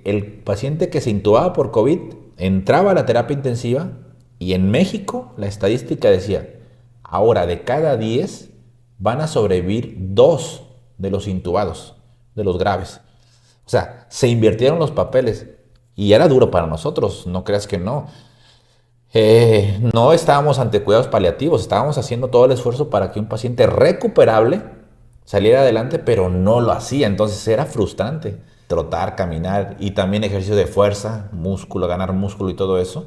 el paciente que se intubaba por COVID entraba a la terapia intensiva y en México la estadística decía, ahora de cada 10 van a sobrevivir 2 de los intubados, de los graves. O sea, se invirtieron los papeles y era duro para nosotros, no creas que no. No estábamos ante cuidados paliativos, estábamos haciendo todo el esfuerzo para que un paciente recuperable saliera adelante, pero no lo hacía, entonces era frustrante. Trotar, caminar y también ejercicio de fuerza, músculo, ganar músculo y todo eso.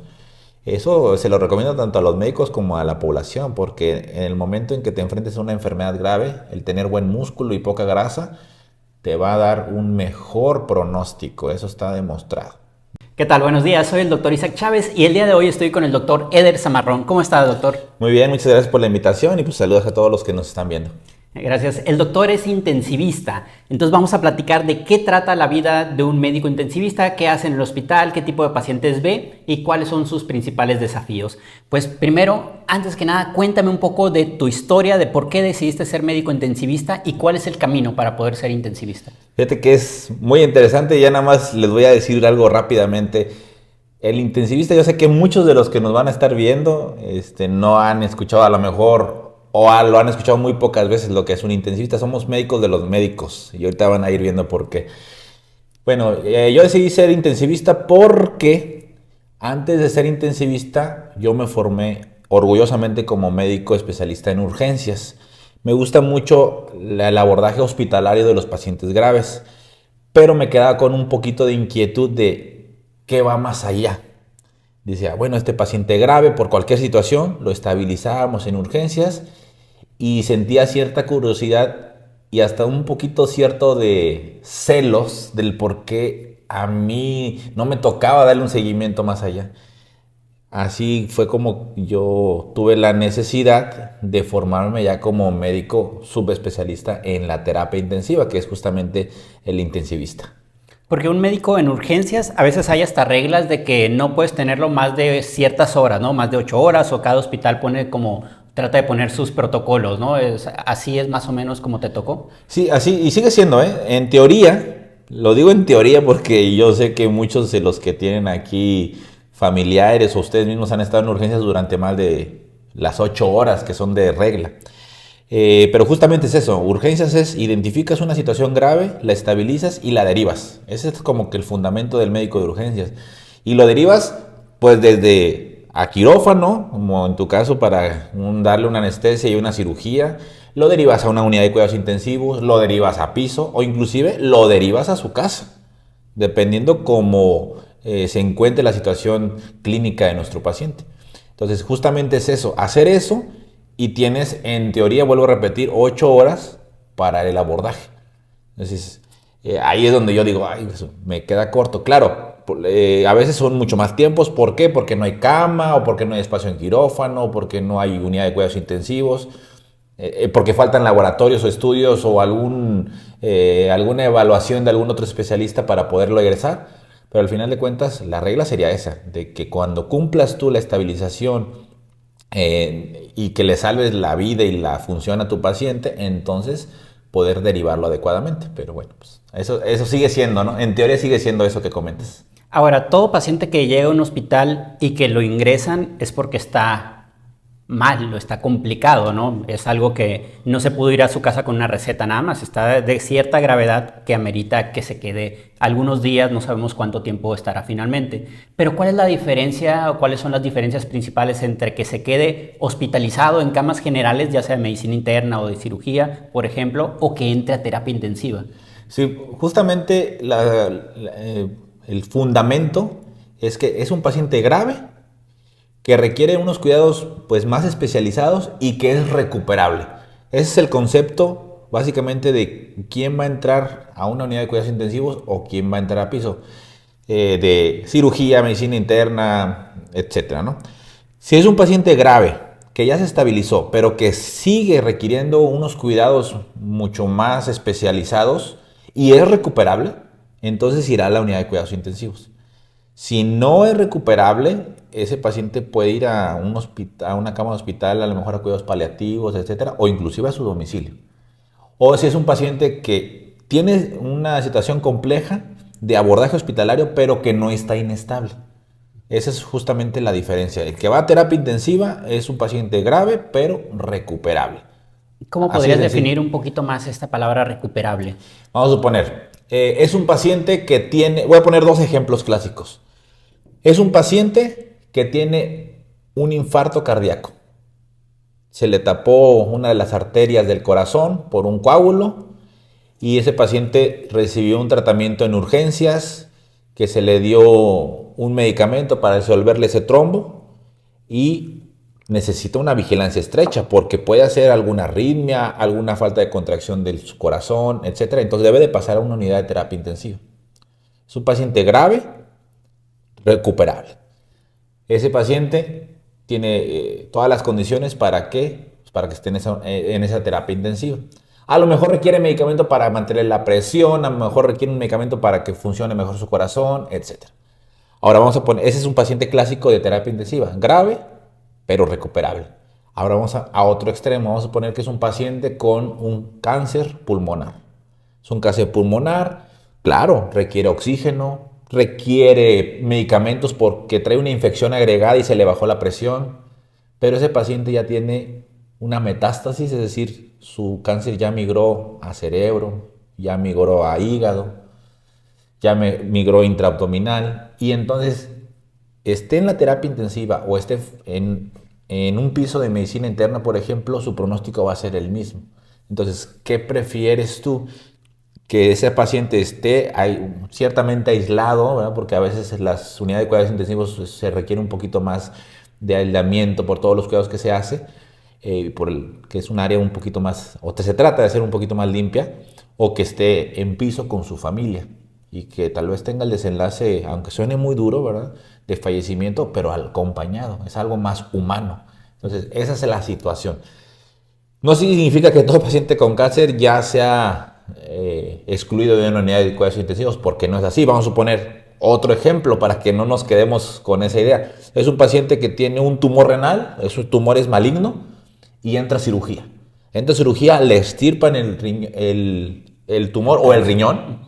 Eso se lo recomiendo tanto a los médicos como a la población, porque en el momento en que te enfrentes a una enfermedad grave, el tener buen músculo y poca grasa te va a dar un mejor pronóstico, eso está demostrado. ¿Qué tal? Buenos días, soy el doctor Isaac Chávez y el día de hoy estoy con el doctor Eder Zamarrón. ¿Cómo está, doctor? Muy bien, muchas gracias por la invitación y pues saludos a todos los que nos están viendo. Gracias. El doctor es intensivista, entonces vamos a platicar de qué trata la vida de un médico intensivista, qué hace en el hospital, qué tipo de pacientes ve y cuáles son sus principales desafíos. Pues primero, antes que nada, cuéntame un poco de tu historia, de por qué decidiste ser médico intensivista y cuál es el camino para poder ser intensivista. Fíjate que es muy interesante, ya nada más les voy a decir algo rápidamente. El intensivista, yo sé que muchos de los que nos van a estar viendo no han escuchado a lo mejor lo han escuchado muy pocas veces lo que es un intensivista. Somos médicos de los médicos y ahorita van a ir viendo por qué. Bueno, yo decidí ser intensivista porque antes de ser intensivista yo me formé orgullosamente como médico especialista en urgencias. Me gusta mucho el abordaje hospitalario de los pacientes graves, pero me quedaba con un poquito de inquietud de qué va más allá. Decía, bueno, este paciente grave por cualquier situación lo estabilizábamos en urgencias y sentía cierta curiosidad y hasta un poquito cierto de celos del por qué a mí no me tocaba darle un seguimiento más allá. Así fue como yo tuve la necesidad de formarme ya como médico subespecialista en la terapia intensiva, que es justamente el intensivista. Porque un médico en urgencias, a veces hay hasta reglas de que no puedes tenerlo más de ciertas horas, ¿no? Más de 8 horas o cada hospital trata de poner sus protocolos, ¿no? Así es más o menos como te tocó. Sí, así, y sigue siendo, ¿eh? En teoría, lo digo en teoría porque yo sé que muchos de los que tienen aquí familiares o ustedes mismos han estado en urgencias durante más de las 8 horas que son de regla. Pero justamente es eso, urgencias es identificas una situación grave, la estabilizas y la derivas. Ese es como que el fundamento del médico de urgencias. Y lo derivas pues desde a quirófano, como en tu caso para darle una anestesia y una cirugía, lo derivas a una unidad de cuidados intensivos, lo derivas a piso o inclusive lo derivas a su casa, dependiendo cómo se encuentre la situación clínica de nuestro paciente. Entonces justamente es eso, hacer eso. Y tienes, en teoría, vuelvo a repetir, 8 horas para el abordaje. Entonces, ahí es donde yo digo, ay, eso me queda corto. Claro, a veces son mucho más tiempos. ¿Por qué? Porque no hay cama, o porque no hay espacio en quirófano, o porque no hay unidad de cuidados intensivos, porque faltan laboratorios o estudios o alguna evaluación de algún otro especialista para poderlo egresar. Pero al final de cuentas, la regla sería esa, de que cuando cumplas tú la estabilización y que le salves la vida y la función a tu paciente, entonces poder derivarlo adecuadamente. Pero bueno, pues eso sigue siendo, ¿no? En teoría sigue siendo eso que comentas. Ahora, todo paciente que llega a un hospital y que lo ingresan es porque está mal, está complicado, ¿no? Es algo que no se pudo ir a su casa con una receta nada más, está de cierta gravedad que amerita que se quede algunos días, no sabemos cuánto tiempo estará finalmente. Pero ¿cuál es la diferencia o cuáles son las diferencias principales entre que se quede hospitalizado en camas generales, ya sea de medicina interna o de cirugía, por ejemplo, o que entre a terapia intensiva? Sí, justamente el fundamento es que es un paciente grave que requiere unos cuidados pues más especializados y que es recuperable. Ese es el concepto básicamente de quién va a entrar a una unidad de cuidados intensivos o quién va a entrar a piso de cirugía, medicina interna, etcétera, ¿no? Si es un paciente grave que ya se estabilizó, pero que sigue requiriendo unos cuidados mucho más especializados y es recuperable, entonces irá a la unidad de cuidados intensivos. Si no es recuperable, ese paciente puede ir a una cama de hospital, a lo mejor a cuidados paliativos, etcétera, o inclusive a su domicilio. O si es un paciente que tiene una situación compleja de abordaje hospitalario, pero que no está inestable. Esa es justamente la diferencia. El que va a terapia intensiva es un paciente grave, pero recuperable. ¿Cómo podrías definir un poquito más esta palabra recuperable? Vamos a suponer, es un paciente que tiene, voy a poner 2 ejemplos clásicos. Es un paciente que tiene un infarto cardíaco. Se le tapó una de las arterias del corazón por un coágulo y ese paciente recibió un tratamiento en urgencias, que se le dio un medicamento para disolverle ese trombo y necesita una vigilancia estrecha porque puede hacer alguna arritmia, alguna falta de contracción del corazón, etc. Entonces debe de pasar a una unidad de terapia intensiva. Es un paciente grave, recuperable. Ese paciente tiene todas las condiciones para que esté en esa terapia intensiva. A lo mejor requiere medicamento para mantener la presión, a lo mejor requiere un medicamento para que funcione mejor su corazón, etc. Ahora vamos a poner, ese es un paciente clásico de terapia intensiva, grave, pero recuperable. Ahora vamos a otro extremo, vamos a poner que es un paciente con un cáncer pulmonar. Es un cáncer pulmonar, claro, requiere oxígeno, requiere medicamentos porque trae una infección agregada y se le bajó la presión, pero ese paciente ya tiene una metástasis, es decir, su cáncer ya migró a cerebro, ya migró a hígado, ya migró intraabdominal y entonces esté en la terapia intensiva o esté en un piso de medicina interna, por ejemplo, su pronóstico va a ser el mismo. Entonces, ¿qué prefieres tú? Que ese paciente esté ciertamente aislado, ¿verdad? Porque a veces las unidades de cuidados intensivos se requiere un poquito más de aislamiento por todos los cuidados que se hace, que es un área un poquito más, o se trata de hacer un poquito más limpia, o que esté en piso con su familia y que tal vez tenga el desenlace, aunque suene muy duro, ¿verdad?, de fallecimiento, pero acompañado, es algo más humano. Entonces, esa es la situación. No significa que todo paciente con cáncer ya sea excluido de una unidad de cuidados intensivos, porque no es así. Vamos a suponer otro ejemplo para que no nos quedemos con esa idea. Es un paciente que tiene un tumor renal, ese tumor es maligno y entra a cirugía. Entra a cirugía, le extirpan el tumor o el riñón,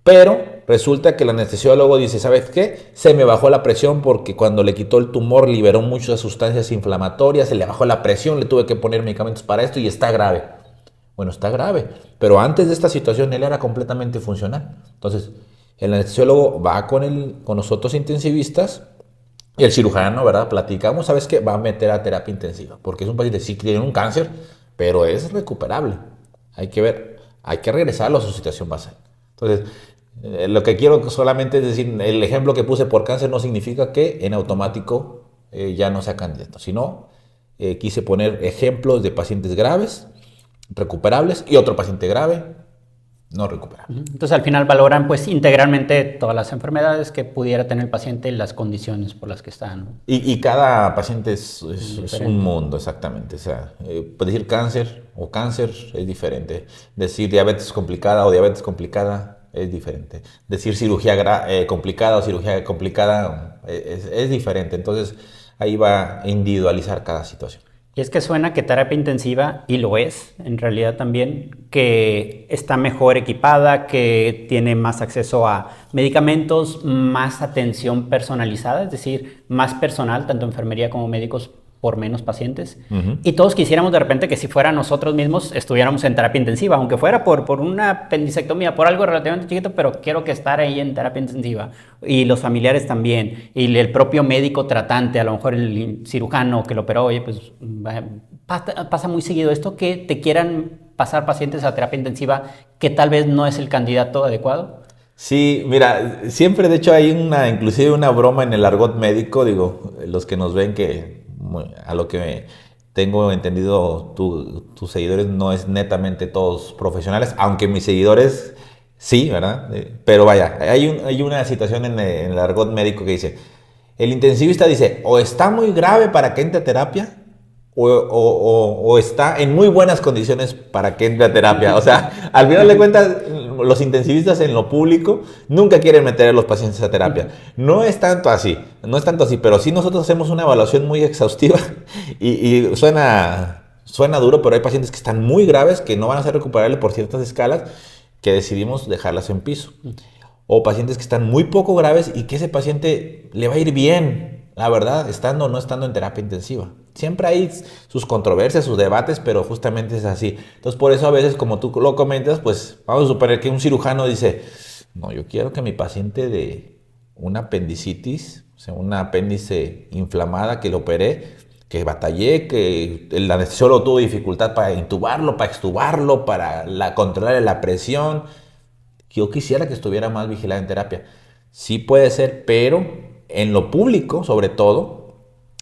pero resulta que el anestesiólogo dice, ¿sabes qué? Se me bajó la presión porque cuando le quitó el tumor liberó muchas sustancias inflamatorias, se le bajó la presión, le tuve que poner medicamentos para esto y está grave. Bueno, está grave, pero antes de esta situación él era completamente funcional. Entonces, el anestesiólogo va con los otros intensivistas y el cirujano, ¿verdad? Platicamos, ¿sabes qué? Va a meter a terapia intensiva, porque es un paciente que sí tiene un cáncer, pero es recuperable. Hay que ver, hay que regresarlo a su situación basal. Entonces, lo que quiero solamente es decir, el ejemplo que puse por cáncer no significa que en automático ya no sea candidato, sino quise poner ejemplos de pacientes graves, recuperables, y otro paciente grave, no recuperable. Entonces, al final valoran pues integralmente todas las enfermedades que pudiera tener el paciente y las condiciones por las que están, ¿no? Y cada paciente es un mundo, exactamente. O sea, decir cáncer o cáncer es diferente. Decir diabetes complicada o diabetes complicada es diferente. Decir cirugía complicada o cirugía complicada es diferente. Entonces, ahí va a individualizar cada situación. Y es que suena que terapia intensiva, y lo es en realidad también, que está mejor equipada, que tiene más acceso a medicamentos, más atención personalizada, es decir, más personal, tanto enfermería como médicos, por menos pacientes. Y todos quisiéramos de repente que si fuera nosotros mismos estuviéramos en terapia intensiva, aunque fuera por una apendicectomía, por algo relativamente chiquito, pero quiero que estar ahí en terapia intensiva. Y los familiares también, y el propio médico tratante, a lo mejor el cirujano que lo operó, oye, pues pasa muy seguido esto, que te quieran pasar pacientes a terapia intensiva que tal vez no es el candidato adecuado. Sí, mira, siempre de hecho hay inclusive una broma en el argot médico, digo, los que nos ven que a lo que tengo entendido, tus seguidores no es netamente todos profesionales, aunque mis seguidores sí, ¿verdad? Pero vaya, hay una situación en el argot médico que dice, el intensivista dice, o está muy grave para que entre a terapia, o está en muy buenas condiciones para que entre a terapia. O sea, al final de cuentas, los intensivistas en lo público nunca quieren meter a los pacientes a terapia. No es tanto así, pero sí nosotros hacemos una evaluación muy exhaustiva y suena duro, pero hay pacientes que están muy graves, que no van a ser recuperables por ciertas escalas, que decidimos dejarlas en piso. o pacientes que están muy poco graves y que ese paciente le va a ir bien, la verdad, estando o no estando en terapia intensiva. Siempre hay sus controversias, sus debates, pero justamente es así. Entonces, por eso a veces, como tú lo comentas, pues vamos a suponer que un cirujano dice, no, yo quiero que mi paciente de una apendicitis, o sea, un apéndice inflamada que le operé, que batallé, que el anestesiólogo tuvo dificultad para intubarlo, para extubarlo, para controlar la presión. Yo quisiera que estuviera más vigilado en terapia. Sí puede ser, pero en lo público, sobre todo,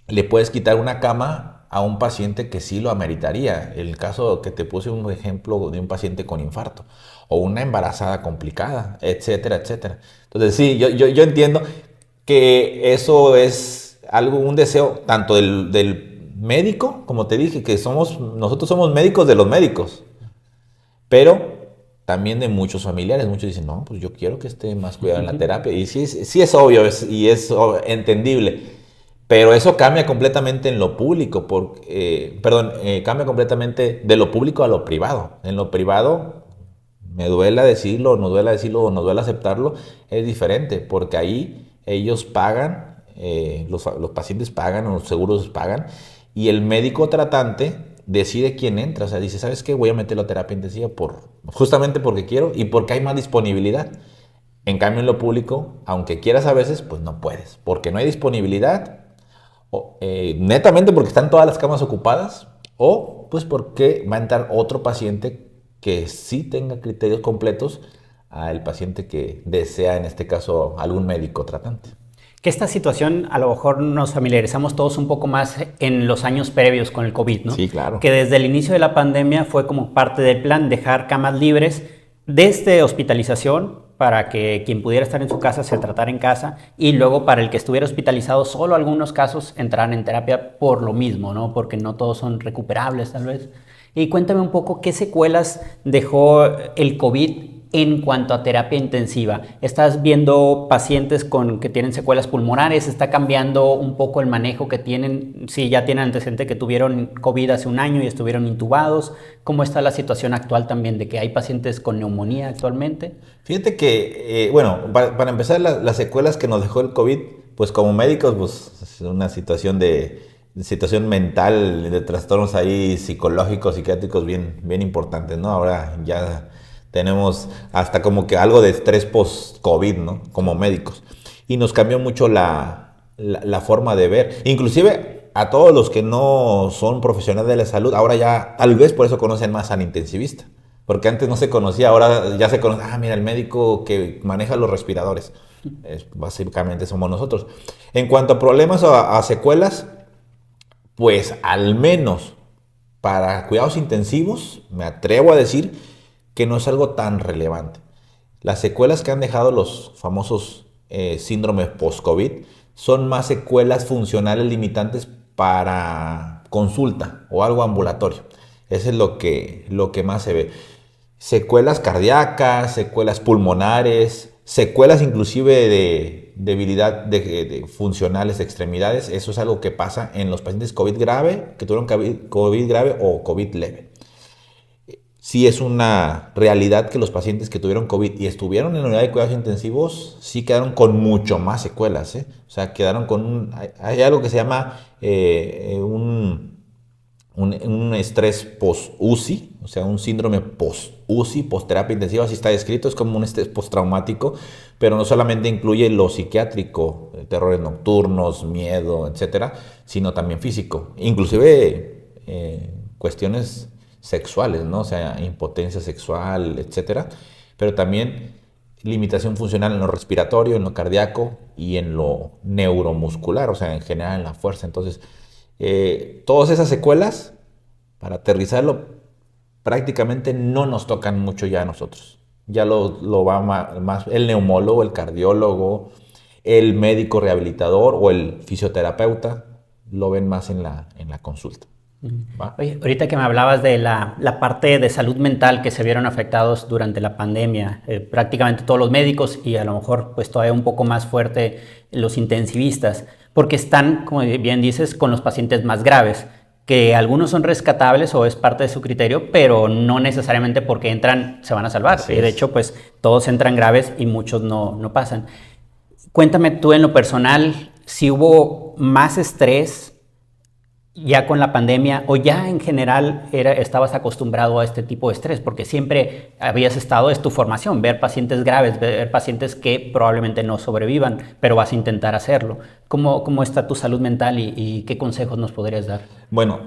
le puedes quitar una cama a un paciente que sí lo ameritaría. El caso que te puse un ejemplo de un paciente con infarto o una embarazada complicada, etcétera, etcétera. Entonces sí, yo entiendo que eso es algo, un deseo tanto del médico, como te dije, que nosotros somos médicos de los médicos, pero también de muchos familiares. Muchos dicen, no, pues yo quiero que esté más cuidado en la terapia. Y sí es obvio y es entendible. Pero eso cambia completamente en lo público, cambia completamente de lo público a lo privado. En lo privado, me duela decirlo, nos duela decirlo o nos duela aceptarlo, es diferente, porque ahí ellos pagan, los pacientes pagan o los seguros pagan, y el médico tratante decide quién entra. O sea, dice, ¿sabes qué? Voy a meterlo a terapia intensiva justamente porque quiero y porque hay más disponibilidad. En cambio, en lo público, aunque quieras a veces, pues no puedes, porque no hay disponibilidad, netamente porque están todas las camas ocupadas, o pues porque va a entrar otro paciente que sí tenga criterios completos al paciente que desea, en este caso, algún médico tratante. Que esta situación a lo mejor nos familiarizamos todos un poco más en los años previos con el COVID, ¿no? Sí, claro. Que desde el inicio de la pandemia fue como parte del plan dejar camas libres desde hospitalización para que quien pudiera estar en su casa se tratara en casa, y luego para el que estuviera hospitalizado solo algunos casos entraran en terapia por lo mismo, ¿no? Porque no todos son recuperables tal vez. Y cuéntame un poco qué secuelas dejó el COVID en cuanto a terapia intensiva. ¿Estás viendo pacientes que tienen secuelas pulmonares? ¿Está cambiando un poco el manejo que tienen? Si ya tienen antecedente que tuvieron COVID hace un año y estuvieron intubados. ¿Cómo está la situación actual también de que hay pacientes con neumonía actualmente? Fíjate que, bueno, para empezar, las secuelas que nos dejó el COVID, pues como médicos, pues es una situación de situación mental, de trastornos ahí psicológicos, psiquiátricos bien importantes, ¿no? Ahora ya tenemos hasta como que algo de estrés post-COVID, ¿no? Como médicos. Y nos cambió mucho la forma de ver. Inclusive a todos los que no son profesionales de la salud, ahora ya tal vez por eso conocen más al intensivista. Porque antes no se conocía, ahora ya se conoce. Ah, mira, el médico que maneja los respiradores. Básicamente somos nosotros. En cuanto a problemas o a secuelas, pues al menos para cuidados intensivos, me atrevo a decir que no es algo tan relevante. Las secuelas que han dejado los famosos síndromes post-COVID son más secuelas funcionales limitantes para consulta o algo ambulatorio. Eso es lo que más se ve. Secuelas cardíacas, secuelas pulmonares, secuelas inclusive de debilidad de funcionales de extremidades. Eso es algo que pasa en los pacientes COVID grave, que tuvieron COVID grave o COVID leve. Sí es una realidad que los pacientes que tuvieron COVID y estuvieron en unidad de cuidados intensivos sí quedaron con mucho más secuelas, ¿eh? O sea, quedaron con hay algo que se llama un estrés post-UCI, o sea, un síndrome post-UCI, post-terapia intensiva, así está descrito, es como un estrés postraumático, pero no solamente incluye lo psiquiátrico, terrores nocturnos, miedo, etcétera, sino también físico, inclusive cuestiones sexuales, ¿no? O sea, impotencia sexual, etcétera, pero también limitación funcional en lo respiratorio, en lo cardíaco y en lo neuromuscular, o sea, en general en la fuerza. Entonces, todas esas secuelas, para aterrizarlo, prácticamente no nos tocan mucho ya a nosotros. Ya lo va más el neumólogo, el cardiólogo, el médico rehabilitador o el fisioterapeuta, lo ven más en la consulta. ¿Va? Oye, ahorita que me hablabas de la parte de salud mental que se vieron afectados durante la pandemia, prácticamente todos los médicos y a lo mejor pues todavía un poco más fuerte los intensivistas, porque están, como bien dices, con los pacientes más graves. que algunos son rescatables o es parte de su criterio, pero no necesariamente porque entran se van a salvar. Así Y de es. hecho, pues todos entran graves y muchos no pasan. Cuéntame tú en lo personal, si hubo más estrés ya con la pandemia o ya en general estabas acostumbrado a este tipo de estrés, porque siempre habías estado, es tu formación, ver pacientes graves, ver pacientes que probablemente no sobrevivan, pero vas a intentar hacerlo. ¿Cómo está tu salud mental y qué consejos nos podrías dar? Bueno,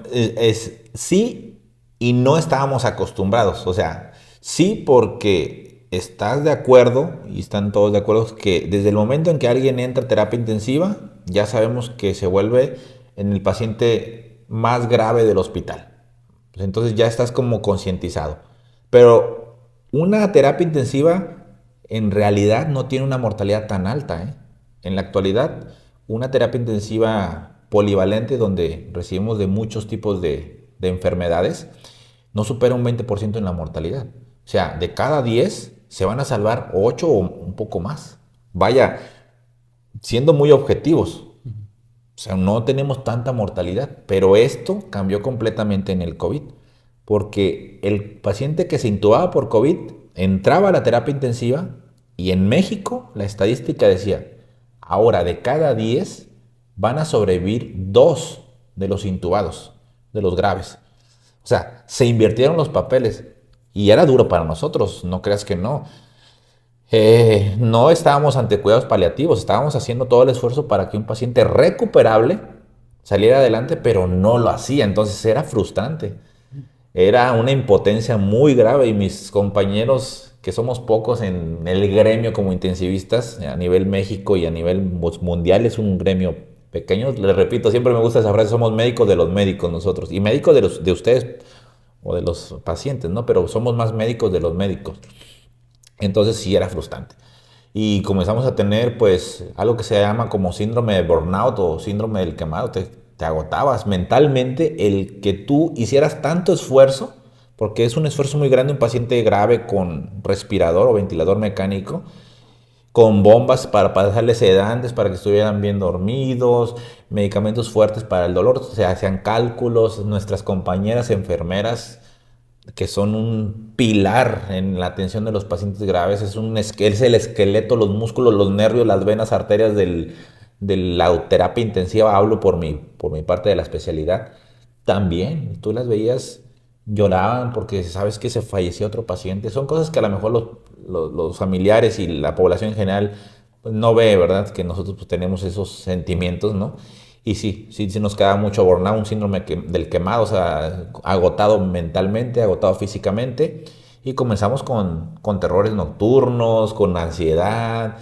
sí y no estábamos acostumbrados. O sea, sí porque estás de acuerdo y están todos de acuerdo que desde el momento en que alguien entra a terapia intensiva, ya sabemos que se vuelve en el paciente más grave del hospital. Pues entonces ya estás como concientizado. Pero una terapia intensiva en realidad no tiene una mortalidad tan alta, ¿eh? En la actualidad, una terapia intensiva polivalente donde recibimos de muchos tipos de enfermedades no supera un 20% en la mortalidad. O sea, de cada 10 se van a salvar 8 o un poco más. Vaya, siendo muy objetivos. O sea, no tenemos tanta mortalidad, pero esto cambió completamente en el COVID, porque el paciente que se intubaba por COVID entraba a la terapia intensiva y en México la estadística decía, ahora de cada 10 van a sobrevivir 2 de los intubados, de los graves. O sea, se invirtieron los papeles y era duro para nosotros, no creas que no. No estábamos ante cuidados paliativos, estábamos haciendo todo el esfuerzo para que un paciente recuperable saliera adelante, pero no lo hacía, entonces era frustrante. Era una impotencia muy grave y mis compañeros, que somos pocos en el gremio como intensivistas a nivel México y a nivel mundial, es un gremio pequeño. Les repito, siempre me gusta esa frase, somos médicos de los médicos nosotros y médicos de ustedes o de los pacientes, ¿no? Pero somos más médicos de los médicos. Entonces sí era frustrante. Y comenzamos a tener pues algo que se llama como síndrome de burnout o síndrome del quemado. Te agotabas mentalmente el que tú hicieras tanto esfuerzo, porque es un esfuerzo muy grande un paciente grave con respirador o ventilador mecánico, con bombas para pasarles sedantes para que estuvieran bien dormidos, medicamentos fuertes para el dolor, o sea, hacían cálculos, nuestras compañeras enfermeras que son un pilar en la atención de los pacientes graves, es el esqueleto, los músculos, los nervios, las venas, arterias de la terapia intensiva, hablo por mi parte de la especialidad. También, tú las veías, lloraban porque sabes que se fallecía otro paciente. Son cosas que a lo mejor los familiares y la población en general pues, no ve, ¿verdad? Que nosotros pues, tenemos esos sentimientos, ¿no? Y sí nos queda mucho burnout, un síndrome del quemado, o sea, agotado mentalmente, agotado físicamente. Y comenzamos con terrores nocturnos, con ansiedad.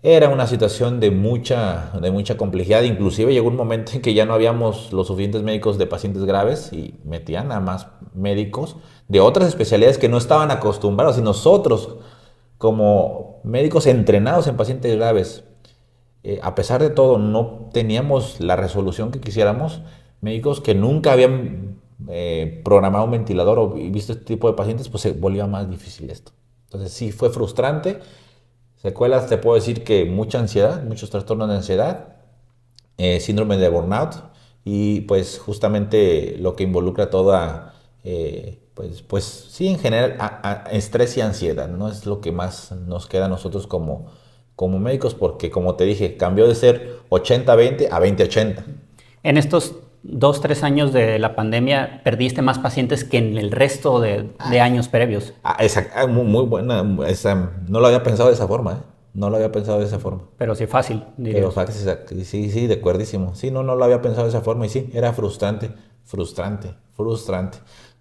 Era una situación de mucha complejidad. Inclusive llegó un momento en que ya no habíamos los suficientes médicos de pacientes graves y metían a más médicos de otras especialidades que no estaban acostumbrados. Y nosotros, como médicos entrenados en pacientes graves, a pesar de todo, no teníamos la resolución que quisiéramos. Médicos que nunca habían programado un ventilador o visto este tipo de pacientes, pues se volvía más difícil esto. Entonces sí, fue frustrante. Secuelas, te puedo decir que mucha ansiedad, muchos trastornos de ansiedad, síndrome de burnout y pues justamente lo que involucra toda, pues sí, en general, estrés y ansiedad, ¿no? Es lo que más nos queda a nosotros como médicos, porque como te dije, cambió de ser 80-20 a 20-80. En estos 2, 3 años de la pandemia, ¿perdiste más pacientes que en el resto de años previos? Muy buena, no lo había pensado de esa forma, ¿eh? No lo había pensado de esa forma. Pero sí fácil, Pero dirías. sí, de acuerdísimo. Sí, no lo había pensado de esa forma y sí, era frustrante,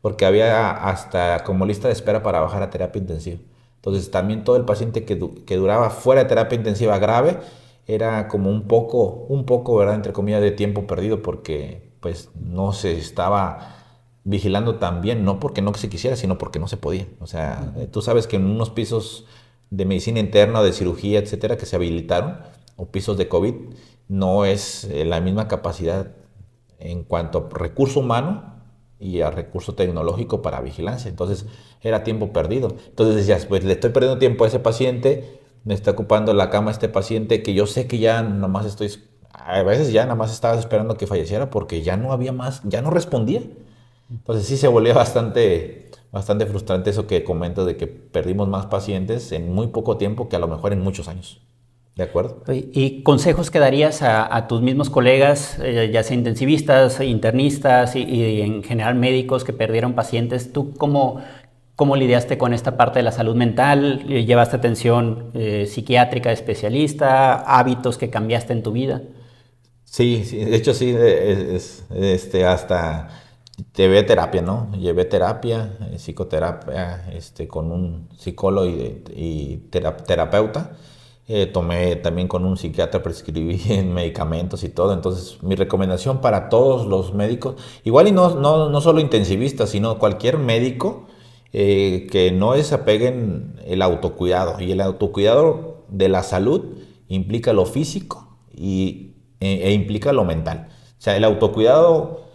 porque había hasta como lista de espera para bajar a terapia intensiva. Entonces también todo el paciente que duraba fuera de terapia intensiva grave era como un poco, ¿verdad? Entre comillas, de tiempo perdido porque pues no se estaba vigilando tan bien, no porque no se quisiera, sino porque no se podía. O sea, tú sabes que en unos pisos de medicina interna o de cirugía, etcétera, que se habilitaron, o pisos de COVID, no es la misma capacidad en cuanto a recurso humano y a recurso tecnológico para vigilancia. Entonces era tiempo perdido. Entonces decías, pues le estoy perdiendo tiempo a ese paciente, me está ocupando la cama este paciente que yo sé que ya nomás estoy a veces ya nada más estabas esperando que falleciera porque ya no había más, ya no respondía. Entonces sí se volvió bastante frustrante eso que comentas de que perdimos más pacientes en muy poco tiempo que a lo mejor en muchos años. ¿De acuerdo? ¿Y consejos que darías a tus mismos colegas, ya sea intensivistas, internistas y en general médicos que perdieron pacientes? ¿Tú cómo lidiaste con esta parte de la salud mental? ¿Llevaste atención psiquiátrica especialista? ¿Hábitos que cambiaste en tu vida? Sí, sí, de hecho sí, hasta llevé terapia, ¿no? Llevé terapia, psicoterapia, con un psicólogo y terapeuta. Tomé también con un psiquiatra, prescribí medicamentos y todo. Entonces, mi recomendación para todos los médicos, igual y no solo intensivistas, sino cualquier médico, que no desapeguen el autocuidado. Y el autocuidado de la salud implica lo físico e implica lo mental. O sea, el autocuidado,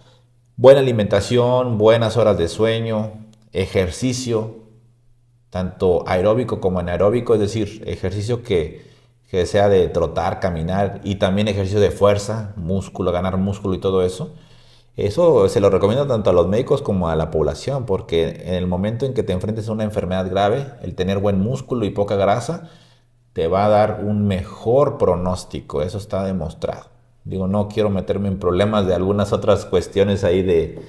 buena alimentación, buenas horas de sueño, ejercicio, tanto aeróbico como anaeróbico, es decir, ejercicio que sea de trotar, caminar y también ejercicio de fuerza, músculo, ganar músculo y todo eso. Eso se lo recomiendo tanto a los médicos como a la población, porque en el momento en que te enfrentes a una enfermedad grave, el tener buen músculo y poca grasa te va a dar un mejor pronóstico, eso está demostrado. Digo, no quiero meterme en problemas de algunas otras cuestiones ahí de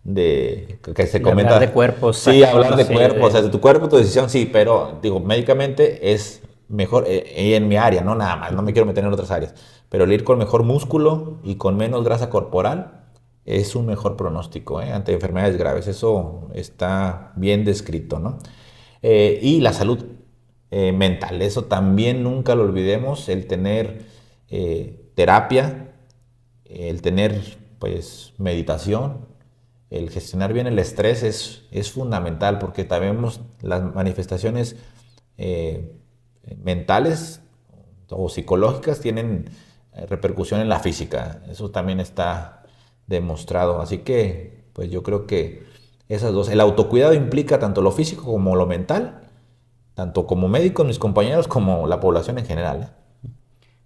que se De hablar de comenta. cuerpos, Sí, hablar de sí, cuerpo, o sea, de tu cuerpo, tu decisión, sí, pero digo, médicamente es mejor, y en mi área, no nada más, no me quiero meter en otras áreas, pero el ir con mejor músculo y con menos grasa corporal es un mejor pronóstico, ante enfermedades graves, eso está bien descrito, ¿no? Y la salud mental, eso también nunca lo olvidemos, el tener terapia, el tener pues meditación, el gestionar bien el estrés es fundamental porque también vemos las manifestaciones eh, mentales o psicológicas tienen repercusión en la física. Eso también está demostrado. Así que, pues yo creo que esas dos, el autocuidado implica tanto lo físico como lo mental, tanto como médicos, mis compañeros, como la población en general, ¿eh?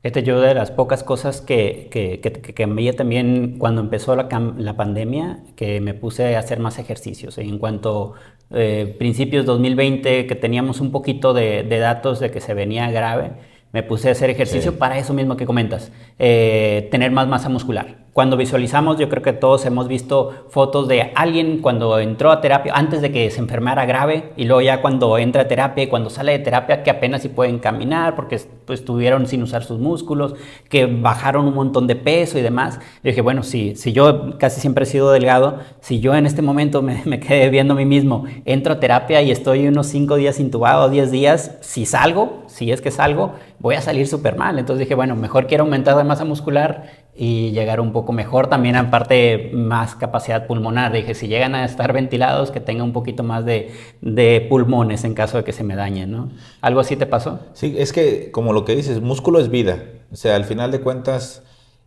Este, yo de las pocas cosas que cambié también cuando empezó la pandemia, que me puse a hacer más ejercicios. En cuanto principios 2020, que teníamos un poquito de datos de que se venía grave, me puse a hacer ejercicio Sí. para eso mismo que comentas, tener más masa muscular. Cuando visualizamos, yo creo que todos hemos visto fotos de alguien cuando entró a terapia, antes de que se enfermara grave, y luego ya cuando entra a terapia y cuando sale de terapia, que apenas si pueden caminar porque pues, estuvieron sin usar sus músculos, que bajaron un montón de peso y demás. Yo dije, bueno, si yo casi siempre he sido delgado, si yo en este momento me quedé viendo a mí mismo, entro a terapia y estoy unos 5 días intubado, 10 días, si salgo, si es que salgo, voy a salir súper mal. Entonces dije, bueno, mejor quiero aumentar la masa muscular y llegar un poco mejor. También aparte más capacidad pulmonar. Dije, si llegan a estar ventilados, que tenga un poquito más de pulmones en caso de que se me dañen, ¿no? ¿Algo así te pasó? Sí, es que como lo que dices, músculo es vida. O sea, al final de cuentas,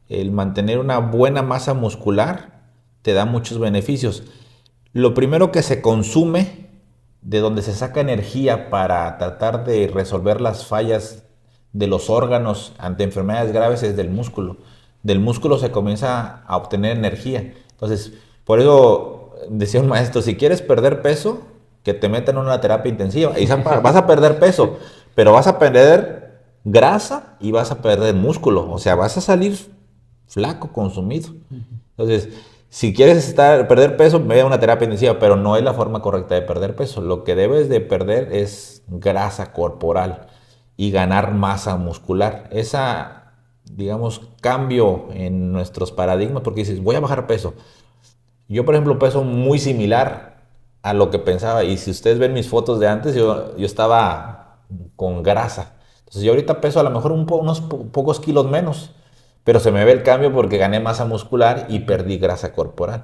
el mantener una buena masa muscular te da muchos beneficios. Lo primero que se consume, de donde se saca energía para tratar de resolver las fallas de los órganos ante enfermedades graves, es del músculo. Del músculo se comienza a obtener energía. Entonces, por eso decía un maestro, si quieres perder peso, que te metan en una terapia intensiva. Y vas a perder peso, pero vas a perder grasa y vas a perder músculo. O sea, vas a salir flaco, consumido. Entonces, si quieres perder peso, ve a una terapia intensiva, pero no es la forma correcta de perder peso. Lo que debes de perder es grasa corporal y ganar masa muscular. Esa, digamos, cambio en nuestros paradigmas, porque dices, voy a bajar peso. Yo, por ejemplo, peso muy similar a lo que pensaba. Y si ustedes ven mis fotos de antes, yo estaba con grasa. Entonces, yo ahorita peso a lo mejor unos pocos kilos menos. Pero se me ve el cambio porque gané masa muscular y perdí grasa corporal.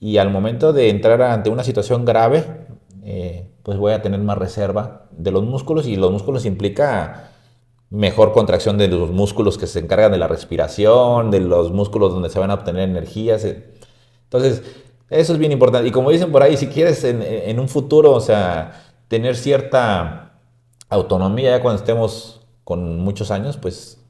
Y al momento de entrar ante una situación grave, pues voy a tener más reserva de los músculos. Y los músculos implica mejor contracción de los músculos que se encargan de la respiración, de los músculos donde se van a obtener energías. Entonces, eso es bien importante. Y como dicen por ahí, si quieres en un futuro, o sea, tener cierta autonomía ya cuando estemos con muchos años, pues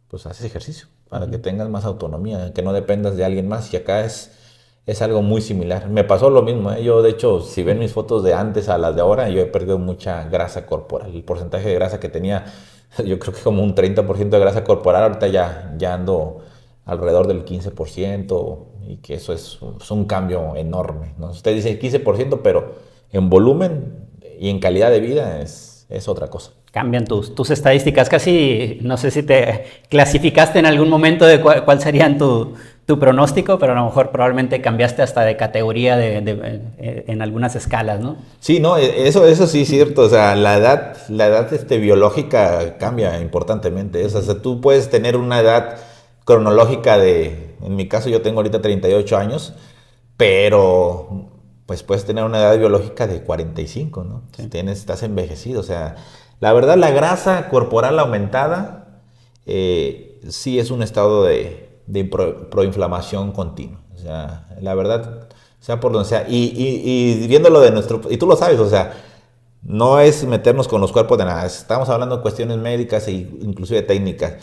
pues haces ejercicio para que tengas más autonomía, que no dependas de alguien más. Y acá es algo muy similar. Me pasó lo mismo, ¿eh? Yo, de hecho, si ven mis fotos de antes a las de ahora, yo he perdido mucha grasa corporal. El porcentaje de grasa que tenía, yo creo que como un 30% de grasa corporal, ahorita ya ando alrededor del 15%, y que eso es un cambio enorme, ¿no? Usted dice 15%, pero en volumen y en calidad de vida es otra cosa. Cambian tus estadísticas. Casi, no sé si te clasificaste en algún momento de cuál serían tu pronóstico, pero a lo mejor probablemente cambiaste hasta de categoría en algunas escalas, ¿no? Sí, no, eso sí es cierto. O sea, la edad biológica cambia importantemente. O sea, tú puedes tener una edad cronológica en mi caso yo tengo ahorita 38 años, pero pues puedes tener una edad biológica de 45, ¿no? Sí. Estás envejecido. O sea, la verdad, la grasa corporal aumentada sí es un estado de proinflamación continua. O sea, la verdad, sea por donde sea. Y viéndolo y tú lo sabes, o sea, no es meternos con los cuerpos de nada. Estamos hablando de cuestiones médicas e inclusive técnicas.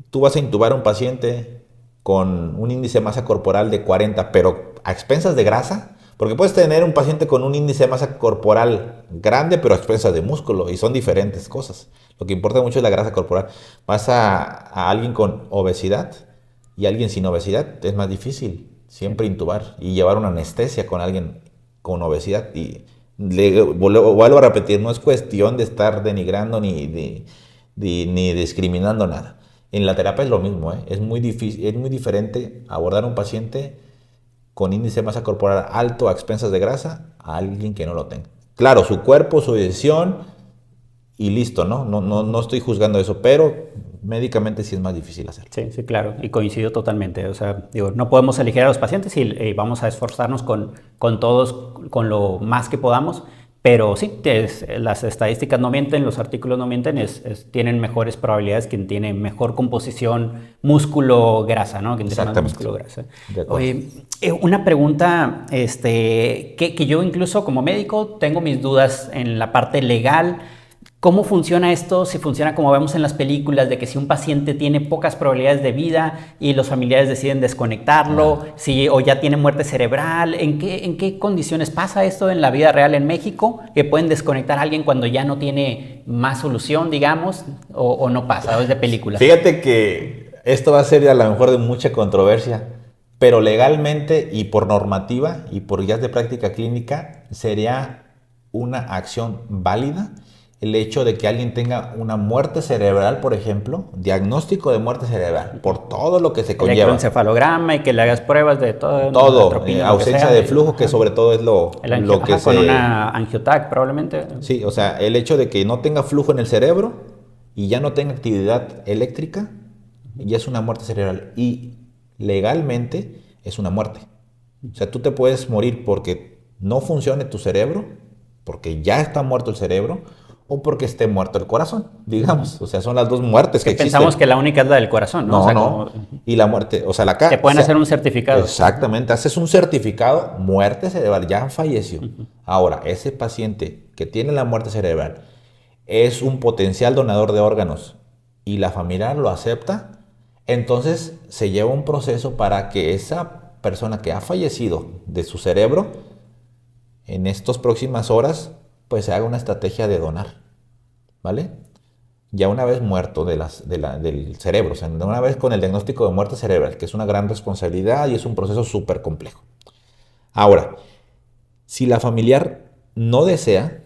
Tú vas a intubar a un paciente con un índice de masa corporal de 40, pero a expensas de grasa, porque puedes tener un paciente con un índice de masa corporal grande, pero a expensas de músculo, y son diferentes cosas. Lo que importa mucho es la grasa corporal. Vas a alguien con obesidad y alguien sin obesidad, es más difícil siempre intubar y llevar una anestesia con alguien con obesidad. Y vuelvo a repetir, no es cuestión de estar denigrando ni discriminando nada. En la terapia es lo mismo, ¿eh? Es muy difícil, es muy diferente abordar a un paciente con índice de masa corporal alto a expensas de grasa a alguien que no lo tenga. Claro, su cuerpo, su decisión y listo, ¿no? No estoy juzgando eso, pero médicamente sí es más difícil hacerlo. Sí, sí, claro, y coincido totalmente. O sea, digo, no podemos elegir a los pacientes y vamos a esforzarnos con todos, con lo más que podamos, pero sí, las estadísticas no mienten, los artículos no mienten, tienen mejores probabilidades quien tiene mejor composición músculo-grasa, ¿no? Quien tiene más músculo-grasa. Oye, una pregunta que yo incluso como médico tengo mis dudas en la parte legal. ¿Cómo funciona esto? Si funciona como vemos en las películas, de que si un paciente tiene pocas probabilidades de vida y los familiares deciden desconectarlo, o ya tiene muerte cerebral, ¿en qué condiciones pasa esto en la vida real en México? ¿Que pueden desconectar a alguien cuando ya no tiene más solución, digamos, o no pasa? ¿O es de películas? Fíjate que esto va a ser a lo mejor de mucha controversia, pero legalmente y por normativa y por guías de práctica clínica sería una acción válida el hecho de que alguien tenga una muerte cerebral, por ejemplo, diagnóstico de muerte cerebral, por todo lo que se conlleva. Electroencefalograma y que le hagas pruebas de todo. Todo, ausencia de flujo, que sobre todo es lo que con una angiotac probablemente. Sí, o sea, el hecho de que no tenga flujo en el cerebro y ya no tenga actividad eléctrica, ya es una muerte cerebral. Y legalmente es una muerte. O sea, tú te puedes morir porque no funcione tu cerebro, porque ya está muerto el cerebro, o porque esté muerto el corazón, digamos. O sea, son las dos muertes que existen. Pensamos que la única es la del corazón, ¿no? No, o sea, no. Y la muerte, o sea, te pueden hacer un certificado. Exactamente, haces un certificado, muerte cerebral, ya falleció. Ahora, ese paciente que tiene la muerte cerebral es un potencial donador de órganos y la familia lo acepta, entonces se lleva un proceso para que esa persona que ha fallecido de su cerebro, en estas próximas horas, pues se haga una estrategia de donar, ¿vale? Ya una vez muerto del cerebro, o sea, una vez con el diagnóstico de muerte cerebral, que es una gran responsabilidad y es un proceso súper complejo. Ahora, si la familiar no desea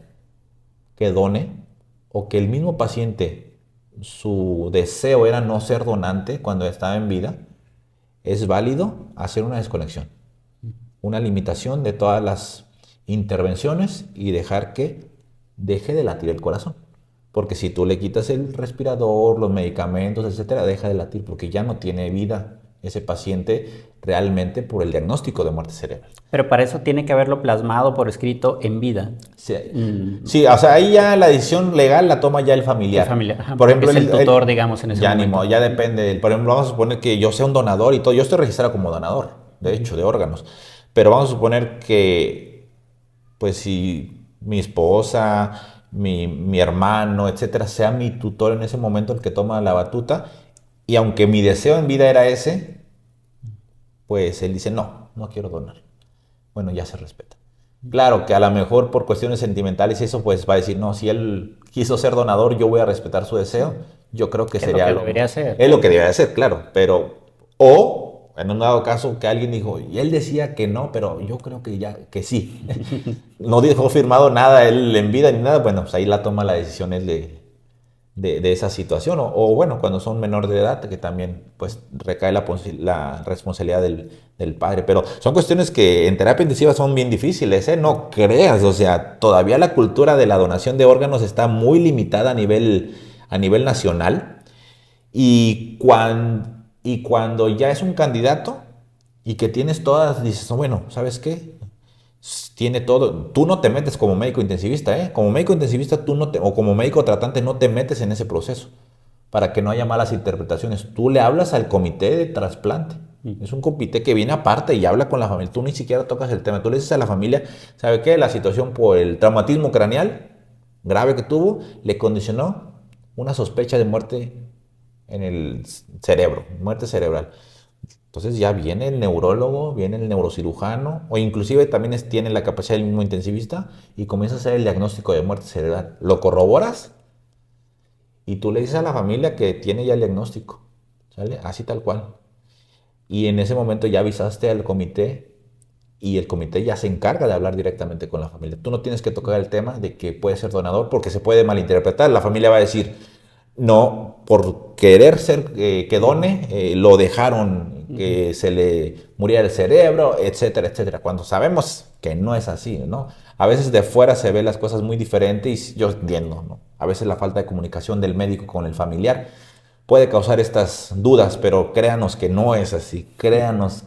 que done, o que el mismo paciente, su deseo era no ser donante cuando estaba en vida, es válido hacer una desconexión, una limitación de todas las intervenciones y dejar que deje de latir el corazón. Porque si tú le quitas el respirador, los medicamentos, etcétera, deja de latir porque ya no tiene vida ese paciente realmente por el diagnóstico de muerte cerebral. Pero para eso tiene que haberlo plasmado por escrito en vida. Sí, sí, o sea, ahí ya la decisión legal la toma ya el familiar. El familiar, ajá, por ejemplo, es el tutor, digamos, en ese ya momento. Ya depende. Por ejemplo, vamos a suponer que yo sea un donador y todo. Yo estoy registrado como donador, de hecho, de órganos. Pero vamos a suponer que pues si mi esposa, mi hermano, etcétera, sea mi tutor en ese momento el que toma la batuta, Y aunque mi deseo en vida era ese, pues él dice, no, no quiero donar. Bueno, ya se respeta. Claro que a lo mejor por cuestiones sentimentales y eso, pues va a decir, no, si él quiso ser donador, yo voy a respetar su deseo. Yo creo que ¿Qué es lo sería que debería hacer? es lo que debería hacer, claro. Pero, o en un dado caso que alguien dijo, y él decía que no, pero yo creo que ya, que sí. No dejó firmado nada él en vida ni nada. Bueno, pues ahí la toma la decisión él de esa situación. O bueno, cuando son menores de edad, que también pues recae la responsabilidad del padre. Pero son cuestiones que en terapia intensiva son bien difíciles, ¿eh? No creas, o sea, todavía la cultura de la donación de órganos está muy limitada a nivel nacional. Y cuando ya es un candidato y que tienes todas, dices, "Oh, bueno, ¿sabes qué? Tiene todo. Tú no te metes como médico intensivista, ¿eh? Como médico intensivista tú no te, o como médico tratante no te metes en ese proceso para que no haya malas interpretaciones. Tú le hablas al comité de trasplante. Es un comité que viene aparte y habla con la familia. Tú ni siquiera tocas el tema. Tú le dices a la familia, ¿sabe qué? La situación por el traumatismo craneal grave que tuvo le condicionó una sospecha de muerte en el cerebro, muerte cerebral. Entonces ya viene el neurólogo, viene el neurocirujano, o inclusive también tiene la capacidad del mismo intensivista y comienza a hacer el diagnóstico de muerte cerebral. Lo corroboras y tú le dices a la familia que tiene ya el diagnóstico, ¿sale? Así tal cual. Y en ese momento ya avisaste al comité y el comité ya se encarga de hablar directamente con la familia. Tú no tienes que tocar el tema de que puede ser donador porque se puede malinterpretar. La familia va a decir, no, por querer ser que done, lo dejaron que se le muriera el cerebro, etcétera, etcétera. Cuando sabemos que no es así, ¿no? A veces de fuera se ven las cosas muy diferentes y yo entiendo, ¿no? A veces la falta de comunicación del médico con el familiar puede causar estas dudas, pero créanos que no es así. Créanos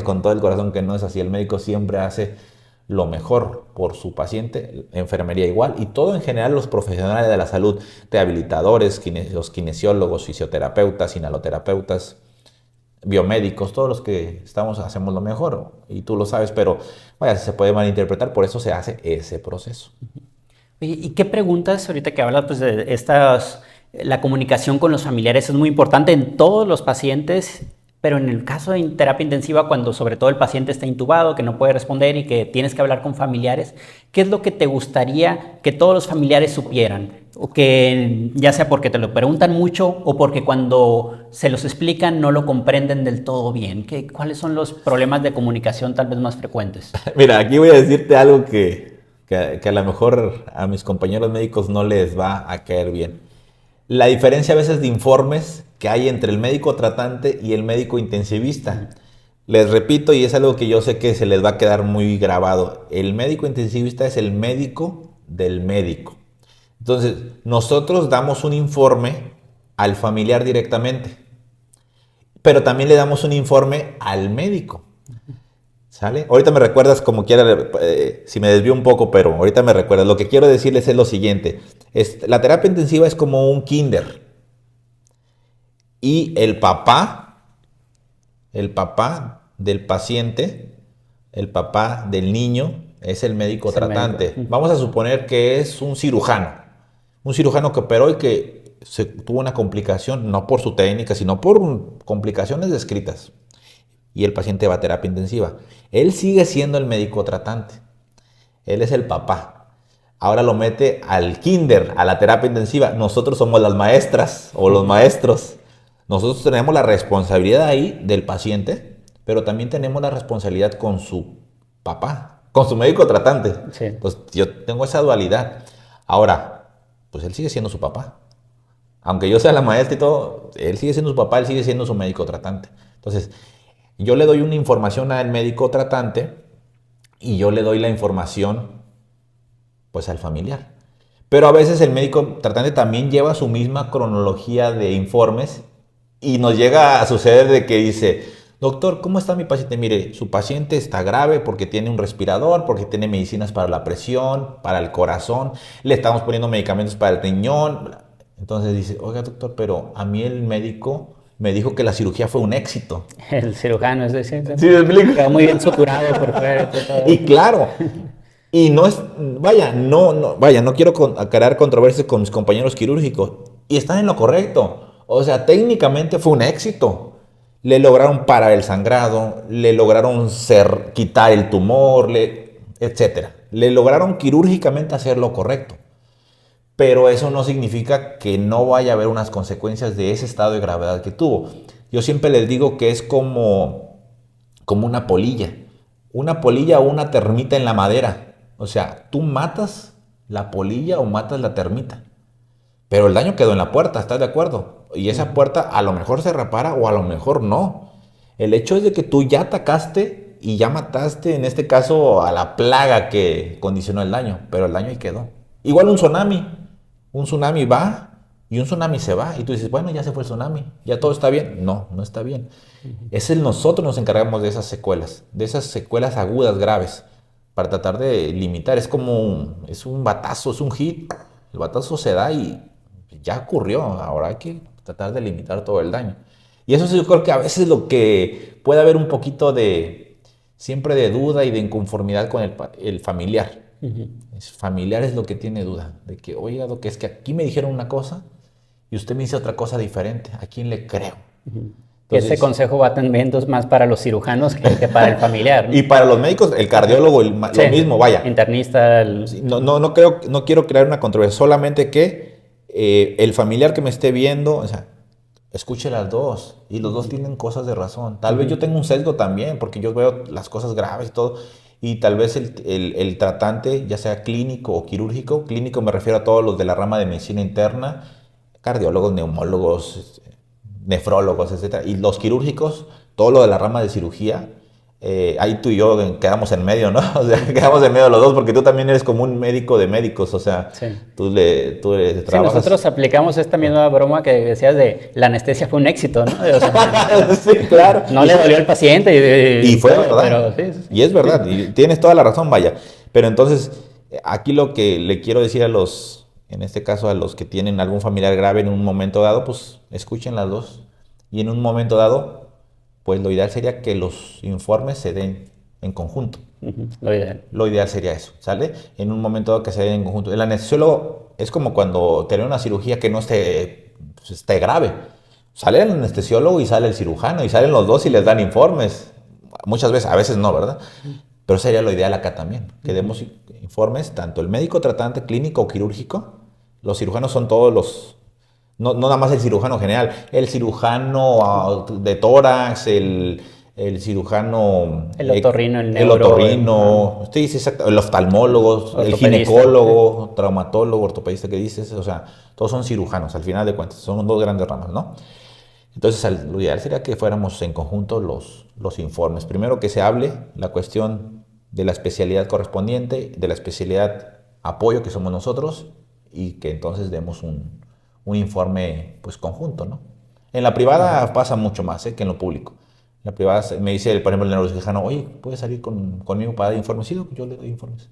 con todo el corazón que no es así. El médico siempre hace lo mejor por su paciente, enfermería igual, y todo en general los profesionales de la salud, rehabilitadores, los kinesiólogos, fisioterapeutas, inhaloterapeutas, biomédicos, todos los que estamos hacemos lo mejor, y tú lo sabes, pero vaya, se puede malinterpretar, por eso se hace ese proceso. ¿Y qué preguntas, ahorita que hablas pues, de estas, la comunicación con los familiares es muy importante en todos los pacientes, pero en el caso de terapia intensiva, cuando sobre todo el paciente está intubado, que no puede responder y que tienes que hablar con familiares, ¿qué es lo que te gustaría que todos los familiares supieran? O que ya sea porque te lo preguntan mucho o porque cuando se los explican no lo comprenden del todo bien. ¿Cuáles son los problemas de comunicación tal vez más frecuentes? Mira, aquí voy a decirte algo que a lo mejor a mis compañeros médicos no les va a caer bien. La diferencia a veces de informes que hay entre el médico tratante y el médico intensivista. Les repito, y es algo que yo sé que se les va a quedar muy grabado. El médico intensivista es el médico del médico. Entonces, nosotros damos un informe al familiar directamente, pero también le damos un informe al médico. ¿Sale? Ahorita me recuerdas como quiera, si me desvío un poco, pero ahorita me recuerdas. Lo que quiero decirles es lo siguiente. La terapia intensiva es como un kinder. Y el papá del paciente, el papá del niño, es el médico tratante. Vamos a suponer que es un cirujano. Un cirujano que operó y que tuvo una complicación, no por su técnica, sino por complicaciones descritas. Y el paciente va a terapia intensiva. Él sigue siendo el médico tratante. Él es el papá. Ahora lo mete al kinder, a la terapia intensiva. Nosotros somos las maestras o los maestros. Nosotros tenemos la responsabilidad ahí del paciente, pero también tenemos la responsabilidad con su papá, con su médico tratante. Sí. Entonces yo tengo esa dualidad. Ahora, pues él sigue siendo su papá. Aunque yo sea la maestra y todo, él sigue siendo su papá, él sigue siendo su médico tratante. Entonces, yo le doy una información al médico tratante y yo le doy la información pues al familiar. Pero a veces el médico tratante también lleva su misma cronología de informes y nos llega a suceder de que dice, doctor, ¿cómo está mi paciente? Mire, su paciente está grave porque tiene un respirador, porque tiene medicinas para la presión, para el corazón, le estamos poniendo medicamentos para el riñón. Entonces dice, oiga doctor, pero a mí el médico me dijo que la cirugía fue un éxito. El cirujano, es decir, ¿Sí me explico? quedó muy bien suturado por fuera. Y claro, y no es, vaya, no quiero crear controversias con mis compañeros quirúrgicos. Y están en lo correcto. O sea, técnicamente fue un éxito. Le lograron parar el sangrado, le lograron quitar el tumor, etcétera. Le lograron quirúrgicamente hacer lo correcto. Pero eso no significa que no vaya a haber unas consecuencias de ese estado de gravedad que tuvo. Yo siempre les digo que es como una polilla. Una polilla o una termita en la madera. O sea, tú matas la polilla o matas la termita. Pero el daño quedó en la puerta, ¿estás de acuerdo? Y esa puerta a lo mejor se repara o a lo mejor no. El hecho es de que tú ya atacaste y ya mataste, en este caso, a la plaga que condicionó el daño. Pero el daño ahí quedó. Igual un tsunami. Un tsunami va y un tsunami se va. Y tú dices, bueno, ya se fue el tsunami. ¿Ya todo está bien? No, no está bien. Nosotros nos encargamos de esas secuelas agudas, graves, para tratar de limitar. Es un batazo, es un hit. El batazo se da y ya ocurrió. Ahora hay que tratar de limitar todo el daño. Y eso sí, yo creo que a veces lo que puede haber un poquito siempre de duda y de inconformidad con el familiar. El familiar es lo que tiene duda. De que, oiga, lo que es que aquí me dijeron una cosa y usted me dice otra cosa diferente. ¿A quién le creo? Entonces, ese consejo va también más para los cirujanos que para el familiar, ¿no? Y para los médicos, el cardiólogo, lo mismo, vaya. Internista. No quiero crear una controversia, solamente que el familiar que me esté viendo, o sea, escuche las dos, y los dos tienen cosas de razón. Tal vez yo tengo un sesgo también, porque yo veo las cosas graves y todo, y tal vez el tratante, ya sea clínico o quirúrgico, clínico me refiero a todos los de la rama de medicina interna, cardiólogos, neumólogos, nefrólogos, etcétera, y los quirúrgicos, todo lo de la rama de cirugía, ahí tú y yo quedamos en medio, ¿no? O sea, quedamos en medio de los dos, porque tú también eres como un médico de médicos, o sea, sí. tú trabajas. Sí, nosotros aplicamos esta misma broma que decías de la anestesia fue un éxito, ¿no? O sea, sí, claro. No le dolió al paciente. Y fue verdad. Pero, sí. Y es verdad, y tienes toda la razón, vaya. Pero entonces, aquí lo que le quiero decir en este caso a los que tienen algún familiar grave en un momento dado, pues escuchen las dos. Y en un momento dado, pues lo ideal sería que los informes se den en conjunto. Lo ideal sería eso, ¿sale? En un momento dado que se den en conjunto. El anestesiólogo es como cuando tiene una cirugía que no esté grave. Sale el anestesiólogo y sale el cirujano, y salen los dos y les dan informes. Muchas veces, a veces no, ¿verdad? Pero sería lo ideal acá también, que demos informes, tanto el médico tratante, clínico o quirúrgico. Los cirujanos son todos los... No nada más el cirujano general, el cirujano de tórax, el cirujano... El otorrino, el otorrino, sí, exacto, el oftalmólogo, el ginecólogo, traumatólogo, ortopedista que dices, o sea, todos son cirujanos, al final de cuentas, son dos grandes ramas, ¿no? Entonces, lo ideal sería que fuéramos en conjunto los informes. Primero que se hable la cuestión de la especialidad correspondiente, de la especialidad apoyo que somos nosotros, y que entonces demos un informe pues conjunto, ¿no? En la privada pasa mucho más que en lo público. En la privada me dice, por ejemplo, el neurocirujano, oye, ¿puedes salir conmigo para dar informes? Sí, yo le doy informes.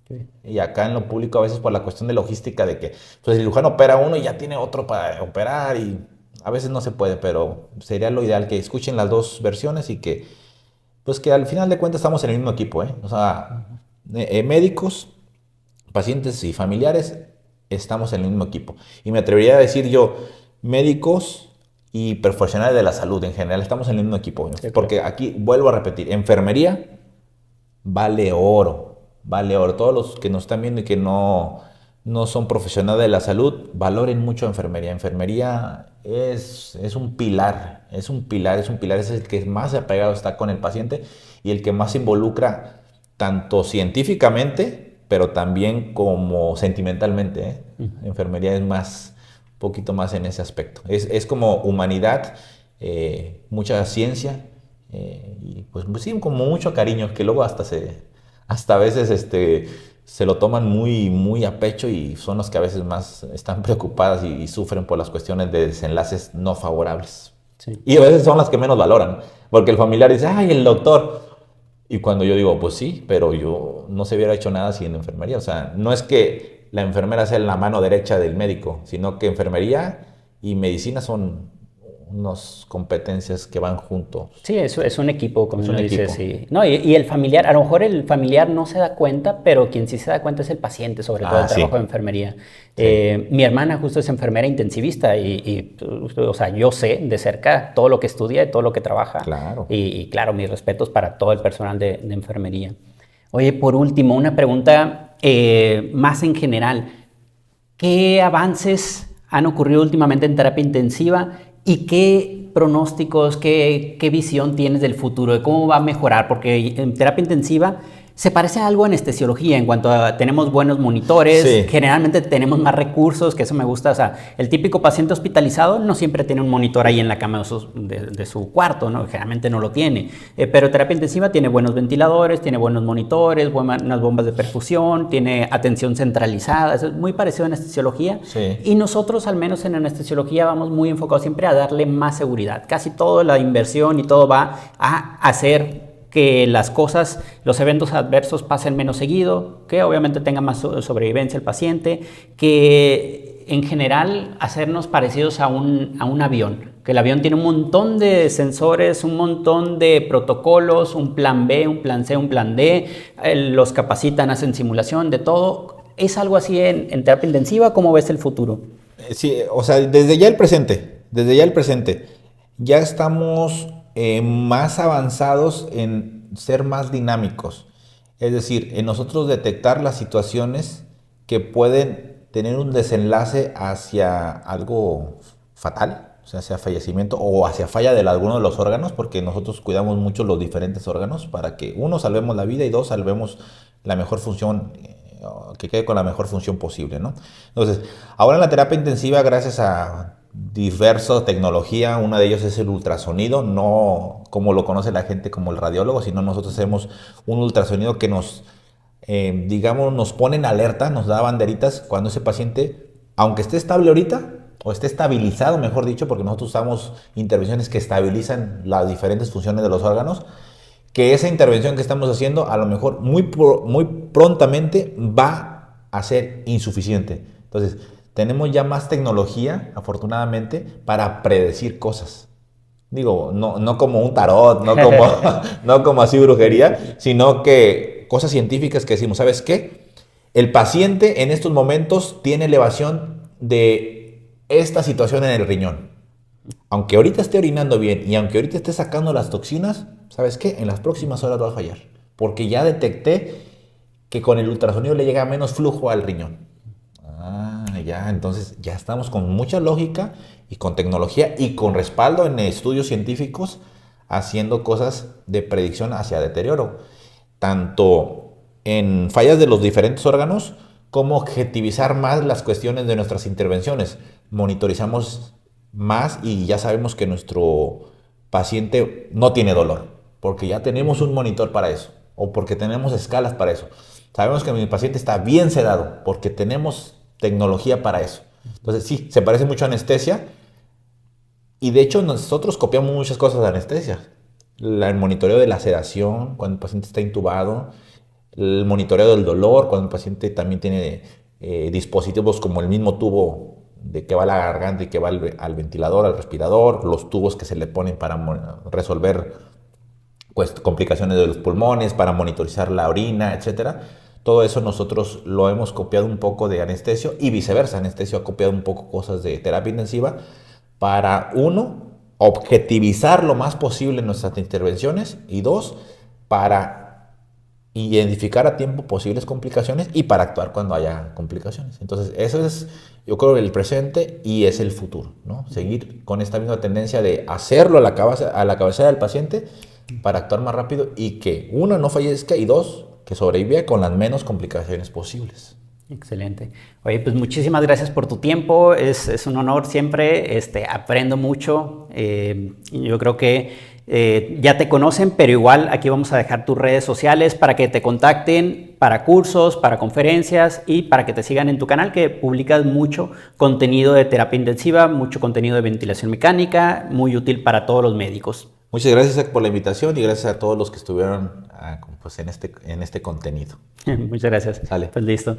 Okay. Y acá en lo público a veces por la cuestión de logística de que pues, el cirujano opera uno y ya tiene otro para operar y a veces no se puede, pero sería lo ideal que escuchen las dos versiones y que pues que al final de cuentas estamos en el mismo equipo, ¿eh? O sea, médicos, pacientes y familiares estamos en el mismo equipo. Y me atrevería a decir yo, médicos y profesionales de la salud en general, estamos en el mismo equipo. ¿No? Sí, porque aquí, vuelvo a repetir, enfermería vale oro, vale oro. Todos los que nos están viendo y que no son profesionales de la salud, valoren mucho enfermería. Enfermería es un pilar, es el que más apegado está con el paciente y el que más se involucra tanto científicamente, pero también como sentimentalmente, ¿eh? Enfermería es un poquito más en ese aspecto. Es como humanidad, mucha ciencia, y pues sí, como mucho cariño, que luego hasta a veces se lo toman muy, muy a pecho y son los que a veces más están preocupadas y sufren por las cuestiones de desenlaces no favorables. Sí. Y a veces son las que menos valoran, porque el familiar dice, ay, el doctor. Y cuando yo digo, pues sí, pero yo no se hubiera hecho nada sin enfermería. O sea, no es que la enfermera sea la mano derecha del médico, sino que enfermería y medicina son unas competencias que van juntos. Sí, es un equipo, como Es uno un dice, equipo. sí. No, y el familiar, a lo mejor el familiar no se da cuenta, pero quien sí se da cuenta es el paciente, sobre todo el Sí, trabajo de enfermería. sí, Mi hermana justo es enfermera intensivista o sea, yo sé de cerca todo lo que estudia y todo lo que trabaja. claro. Y claro, mis respetos para todo el personal de enfermería. Oye, por último, una pregunta más en general. ¿Qué avances han ocurrido últimamente en terapia intensiva y qué pronósticos, qué visión tienes del futuro, de cómo va a mejorar? Porque en terapia intensiva se parece a algo a anestesiología en cuanto a tenemos buenos monitores, Sí, generalmente tenemos más recursos, que eso me gusta. O sea, el típico paciente hospitalizado no siempre tiene un monitor ahí en la cama de su cuarto, ¿no? Generalmente no lo tiene. Pero terapia intensiva tiene buenos ventiladores, tiene buenos monitores, buenas bombas de perfusión, tiene atención centralizada. Eso es muy parecido a anestesiología. sí. Y nosotros, al menos en anestesiología, vamos muy enfocados siempre a darle más seguridad. Casi toda la inversión y todo va a hacer que las cosas, los eventos adversos pasen menos seguido, que obviamente tenga más sobrevivencia el paciente, que en general hacernos parecidos a un avión, que el avión tiene un montón de sensores, un montón de protocolos, un plan B, un plan C, un plan D, los capacitan, hacen simulación de todo. ¿Es algo así en terapia intensiva? ¿Cómo ves el futuro? Sí, o sea, desde ya el presente, ya estamos más avanzados en ser más dinámicos. Es decir, en nosotros detectar las situaciones que pueden tener un desenlace hacia algo fatal, o sea, hacia fallecimiento o hacia falla de alguno de los órganos, porque nosotros cuidamos mucho los diferentes órganos para que, uno, salvemos la vida y dos, salvemos la mejor función, que quede con la mejor función posible, ¿no? Entonces, ahora en la terapia intensiva, gracias a diversa tecnología, una de ellos es el ultrasonido, no como lo conoce la gente como el radiólogo, sino nosotros hacemos un ultrasonido que digamos, nos pone en alerta, nos da banderitas cuando ese paciente, aunque esté estable ahorita, o esté estabilizado, mejor dicho, porque nosotros usamos intervenciones que estabilizan las diferentes funciones de los órganos, que esa intervención que estamos haciendo a lo mejor muy prontamente va a ser insuficiente. Entonces, tenemos ya más tecnología, afortunadamente, para predecir cosas. Digo, no como un tarot, no como así brujería, sino que cosas científicas que decimos, ¿sabes qué? El paciente en estos momentos tiene elevación de esta situación en el riñón. Aunque ahorita esté orinando bien y aunque ahorita esté sacando las toxinas, ¿sabes qué? En las próximas horas va a fallar. Porque ya detecté que con el ultrasonido le llega menos flujo al riñón. Ah, ya, entonces ya estamos con mucha lógica y con tecnología y con respaldo en estudios científicos haciendo cosas de predicción hacia deterioro. Tanto en fallas de los diferentes órganos como objetivizar más las cuestiones de nuestras intervenciones. Monitorizamos más y ya sabemos que nuestro paciente no tiene dolor, porque ya tenemos un monitor para eso, o porque tenemos escalas para eso. Sabemos que mi paciente está bien sedado, porque tenemos tecnología para eso. Entonces sí, se parece mucho a anestesia, y de hecho nosotros copiamos muchas cosas de anestesia. El monitoreo de la sedación, cuando el paciente está intubado, el monitoreo del dolor, cuando el paciente también tiene dispositivos como el mismo tubo de que va a la garganta y que va al ventilador, al respirador, los tubos que se le ponen para resolver pues, complicaciones de los pulmones, para monitorizar la orina, etcétera. Todo eso nosotros lo hemos copiado un poco de anestesio y viceversa. Anestesio ha copiado un poco cosas de terapia intensiva para, uno, objetivizar lo más posible nuestras intervenciones y dos, para identificar a tiempo posibles complicaciones y para actuar cuando haya complicaciones. Entonces, eso es, yo creo, el presente y es el futuro, ¿no? Seguir con esta misma tendencia de hacerlo a la cabecera del paciente para actuar más rápido y que, uno, no fallezca y dos, que sobreviva con las menos complicaciones posibles. Excelente. Oye, pues muchísimas gracias por tu tiempo. Es un honor siempre. Aprendo mucho. Yo creo que ya te conocen, pero igual aquí vamos a dejar tus redes sociales para que te contacten para cursos, para conferencias y para que te sigan en tu canal, que publicas mucho contenido de terapia intensiva, mucho contenido de ventilación mecánica, muy útil para todos los médicos. Muchas gracias por la invitación y gracias a todos los que estuvieron pues, en este contenido. Muchas gracias. Sale. Pues listo.